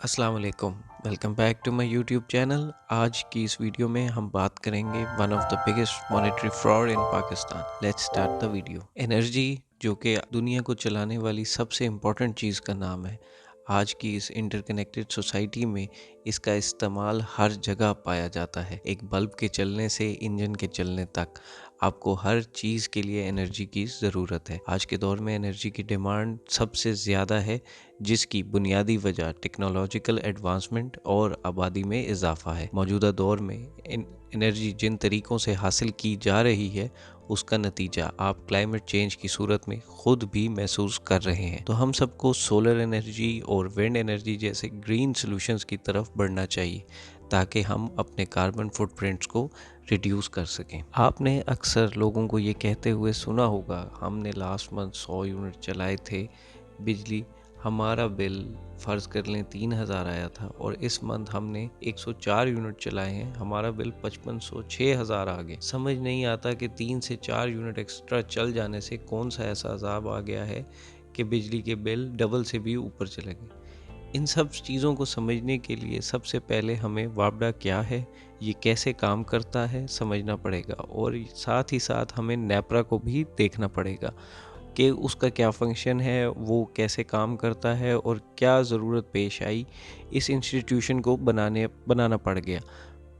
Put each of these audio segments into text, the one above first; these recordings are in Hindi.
अस्सलाम वालेकुम। Welcome back to my YouTube channel. आज की इस वीडियो में हम बात करेंगे one of the biggest monetary fraud in Pakistan. Let's start the video. Energy जो कि दुनिया को चलाने वाली सबसे इम्पोर्टेंट चीज़ का नाम है। आज की इस इंटरकनेक्टेड सोसाइटी में इसका इस्तेमाल हर जगह पाया जाता है। एक बल्ब के चलने से इंजन के चलने तक आपको हर चीज़ के लिए एनर्जी की ज़रूरत है। आज के दौर में एनर्जी की डिमांड सबसे ज़्यादा है, जिसकी बुनियादी वजह टेक्नोलॉजिकल एडवांसमेंट और आबादी में इजाफा है। मौजूदा दौर में एनर्जी जिन तरीक़ों से हासिल की जा रही है, उसका नतीजा आप क्लाइमेट चेंज की सूरत में ख़ुद भी महसूस कर रहे हैं। तो हम सबको सोलर एनर्जी और विंड एनर्जी जैसे ग्रीन सॉल्यूशंस की तरफ बढ़ना चाहिए, ताकि हम अपने कार्बन फुटप्रिंट्स को रिड्यूस कर सकें। आपने अक्सर लोगों को ये कहते हुए सुना होगा, हमने लास्ट मंथ 100 यूनिट चलाए थे बिजली, हमारा बिल फ़र्ज़ कर लें 3000 आया था, और इस मंथ हमने 104 यूनिट चलाए हैं, हमारा बिल 5500 6000 आ गए। समझ नहीं आता कि 3 से 4 यूनिट एक्स्ट्रा चल जाने से कौन सा ऐसा अज़ाब आ गया है कि बिजली के बिल डबल से भी ऊपर चले गए। इन सब चीज़ों को समझने के लिए सबसे पहले हमें वापडा क्या है, ये कैसे काम करता है, समझना पड़ेगा, और साथ ही साथ हमें नेपरा को भी देखना पड़ेगा कि उसका क्या फ़ंक्शन है, वो कैसे काम करता है, और क्या ज़रूरत पेश आई इस इंस्टीट्यूशन को बनाना पड़ गया।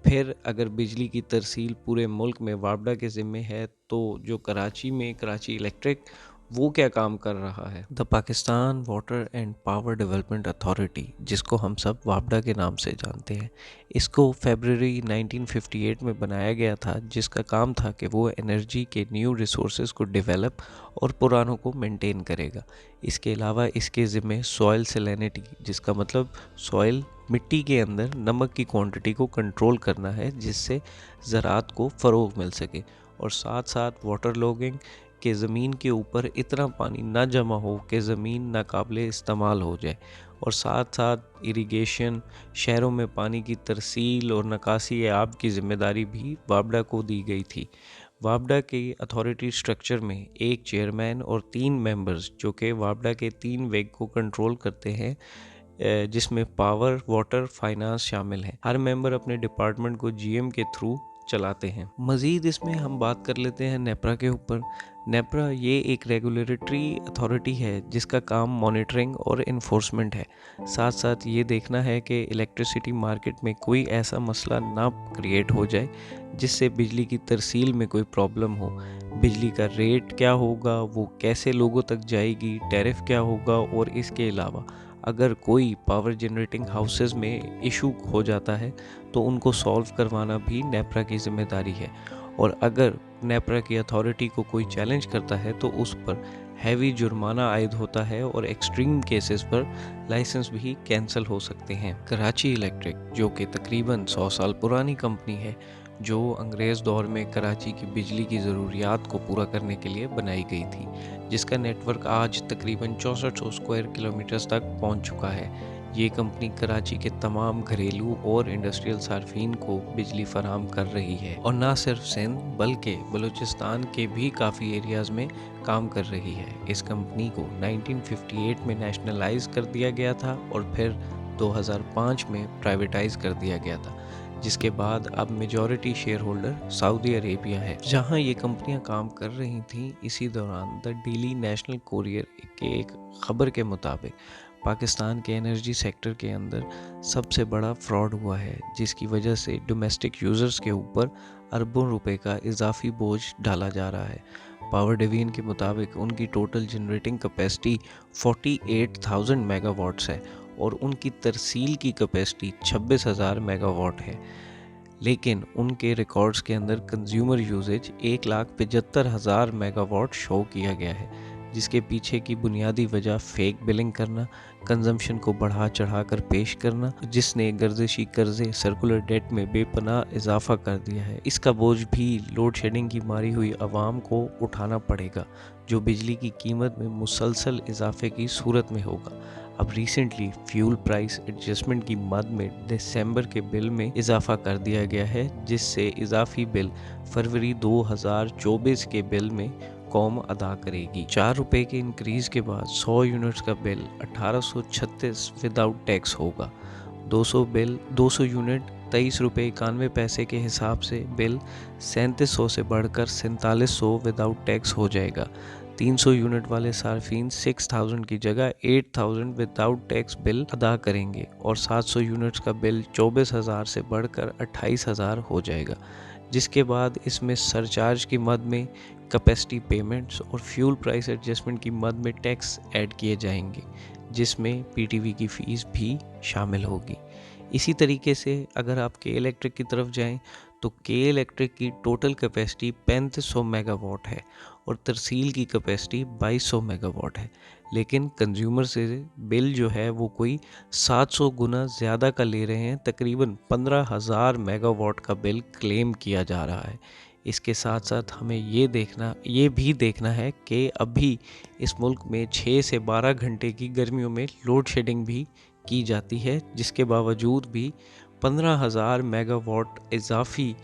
फिर अगर बिजली की तरसील पूरे मुल्क में वापडा के ज़िम्मे है, तो जो कराची में कराची इलेक्ट्रिक, वो क्या काम कर रहा है। The Pakistan water and power development authority, जिसको हम सब वापडा के नाम से जानते हैं, इसको फरवरी 1958 में बनाया गया था, जिसका काम था कि वो एनर्जी के न्यू रिसोर्सेज को डेवलप और पुरानों को मेंटेन करेगा। इसके अलावा इसके ज़िम्मे सॉइल सैलिनिटी, जिसका मतलब सॉइल मिट्टी के अंदर नमक की क्वांटिटी को कंट्रोल करना है, जिससे ज़राअत को फ़रोग़ मिल सके, और साथ साथ वाटर लॉगिंग कि ज़मीन के ऊपर इतना पानी ना जमा हो कि ज़मीन नाकाबिले इस्तेमाल हो जाए, और साथ साथ इरिगेशन, शहरों में पानी की तरसील और निकासी आब की ज़िम्मेदारी भी वापडा को दी गई थी। वापडा के अथॉरिटी स्ट्रक्चर में एक चेयरमैन और 3 मेंबर्स, जो कि वापडा के 3 वेग को कंट्रोल करते हैं, जिसमें पावर, वाटर, फाइनेंस शामिल हैं। हर मेंबर अपने डिपार्टमेंट को जीएम के थ्रू चलाते हैं। मज़ीद इसमें हम बात कर लेते हैं नेपरा के ऊपर। नेपरा ये एक रेगुलेटरी अथॉरिटी है, जिसका काम मॉनिटरिंग और इन्फोर्समेंट है। साथ साथ ये देखना है कि इलेक्ट्रिसिटी मार्केट में कोई ऐसा मसला ना क्रिएट हो जाए जिससे बिजली की तरसील में कोई प्रॉब्लम हो। बिजली का रेट क्या होगा, वो कैसे लोगों तक जाएगी, टैरिफ क्या होगा, और इसके अलावा अगर कोई पावर जनरेटिंग हाउसेस में इशू हो जाता है तो उनको सॉल्व करवाना भी नेपरा की ज़िम्मेदारी है। और अगर नेपरा की अथॉरिटी को कोई चैलेंज करता है तो उस पर हैवी जुर्माना आयद होता है, और एक्सट्रीम केसेस पर लाइसेंस भी कैंसिल हो सकते हैं। कराची इलेक्ट्रिक, जो कि तकरीबन 100 साल पुरानी कंपनी है, जो अंग्रेज़ दौर में कराची की बिजली की ज़रूरियात को पूरा करने के लिए बनाई गई थी, जिसका नेटवर्क आज तकरीबन 6400 स्क्वायर किलोमीटर्स तक पहुंच चुका है। ये कंपनी कराची के तमाम घरेलू और इंडस्ट्रियल सार्फिन को बिजली फराहम कर रही है, और ना सिर्फ सिंध बल्कि बलूचिस्तान के भी काफ़ी एरियाज़ में काम कर रही है। इस कंपनी को 1958 में नेशनलाइज कर दिया गया था, और फिर 2005 में प्राइवेटाइज कर दिया गया था, जिसके बाद अब majority share holder Saudi Arabia है। जहां ये कंपनियां काम कर रही थीं, इसी दौरान द डेली नेशनल कोरियर के एक खबर के मुताबिक पाकिस्तान के एनर्जी सेक्टर के अंदर सबसे बड़ा फ्रॉड हुआ है, जिसकी वजह से डोमेस्टिक यूज़र्स के ऊपर अरबों रुपए का इजाफी बोझ डाला जा रहा है। पावर डिवीजन के मुताबिक उनकी टोटल जनरेटिंग कैपेसिटी 48,000 मेगावाट्स है, और उनकी तरसील की कैपेसिटी 26,000 मेगावाट है। लेकिन उनके रिकॉर्ड्स के अंदर कंज्यूमर यूजेज 1,75,000 मेगावाट शो किया गया है, जिसके पीछे की बुनियादी वजह फेक बिलिंग करना, कंजम्पशन को बढ़ा चढ़ा कर पेश करना, जिसने गर्दिशी कर्जे, सर्कुलर डेट में बेपनाह इजाफा कर दिया है। इसका बोझ भी लोड शेडिंग की मारी हुई आवाम को उठाना पड़ेगा, जो बिजली की कीमत में मुसलसल इजाफे की सूरत में होगा। अब रिसेंटली फ्यूल प्राइस एडजस्टमेंट की मद में दिसंबर के बिल में इजाफा कर दिया गया है, जिससे इजाफी बिल फरवरी 2024 के बिल में कॉम अदा करेगी। 4 रुपए के इंक्रीज के बाद 100 यूनिट्स का बिल 1836 विदाउट टैक्स होगा। 200 यूनिट 23 रुपये 91 पैसे के हिसाब से बिल 3700 से बढ़कर 4700 विदाउट टैक्स हो जाएगा। 300 यूनिट वाले सार्फिन 6000 की जगह 8000 विदाउट टैक्स बिल अदा करेंगे और 700 यूनिट्स का बिल 24000 से बढ़कर 28000 हो जाएगा, जिसके बाद इसमें सरचार्ज की मद में कैपेसिटी पेमेंट्स और फ्यूल प्राइस एडजस्टमेंट की मद में टैक्स ऐड किए जाएंगे, जिसमें पीटीवी की फ़ीस भी शामिल होगी। इसी तरीके से अगर आप के इलेक्ट्रिक की तरफ जाएं तो के इलेक्ट्रिक की टोटल कैपेसिटी 3500 मेगावाट है और तरसील की कैपेसिटी 2200 मेगावाट है, लेकिन कंज्यूमर से बिल जो है वो कोई 700 गुना ज़्यादा का ले रहे हैं। तकरीबन 15,000 मेगावाट का बिल क्लेम किया जा रहा है। इसके साथ साथ हमें ये भी देखना है कि अभी इस मुल्क में 6 से 12 घंटे की गर्मियों में लोड शेडिंग भी की जाती है, जिसके बावजूद भी 15,000 मेगावाट इजाफी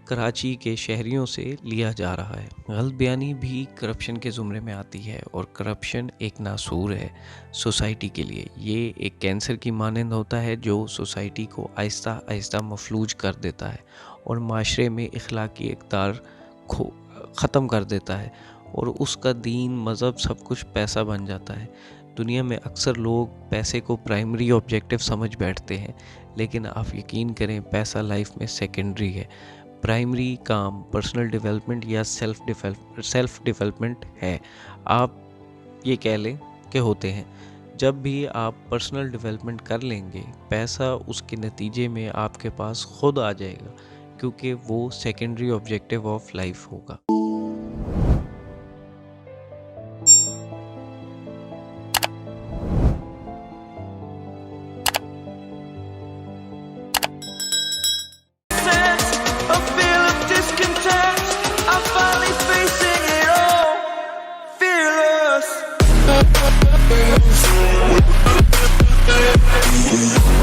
कराची के शहरियों से लिया जा रहा है। गलत बयानी भी करप्शन के ज़ुमरे में आती है और करप्शन एक नासूर है सोसाइटी के लिए। ये एक कैंसर की मानंद होता है जो सोसाइटी को आहिस्ता आहिस्ता मफलूज कर देता है और माशरे में इखलाकी इक़्तिदार को ख़त्म कर देता है और उसका दीन, मज़हब सब कुछ पैसा बन जाता है। दुनिया में अक्सर लोग पैसे को प्राइमरी ऑब्जेक्टिव समझ बैठते हैं, लेकिन आप यकीन करें पैसा लाइफ में सेकेंडरी है। प्राइमरी काम पर्सनल डेवलपमेंट या सेल्फ डेवलपमेंट है। आप ये कह लें कि होते हैं। जब भी आप पर्सनल डेवलपमेंट कर लेंगे, पैसा उसके नतीजे में आपके पास खुद आ जाएगा, क्योंकि वो सेकेंडरी ऑब्जेक्टिव ऑफ लाइफ होगा।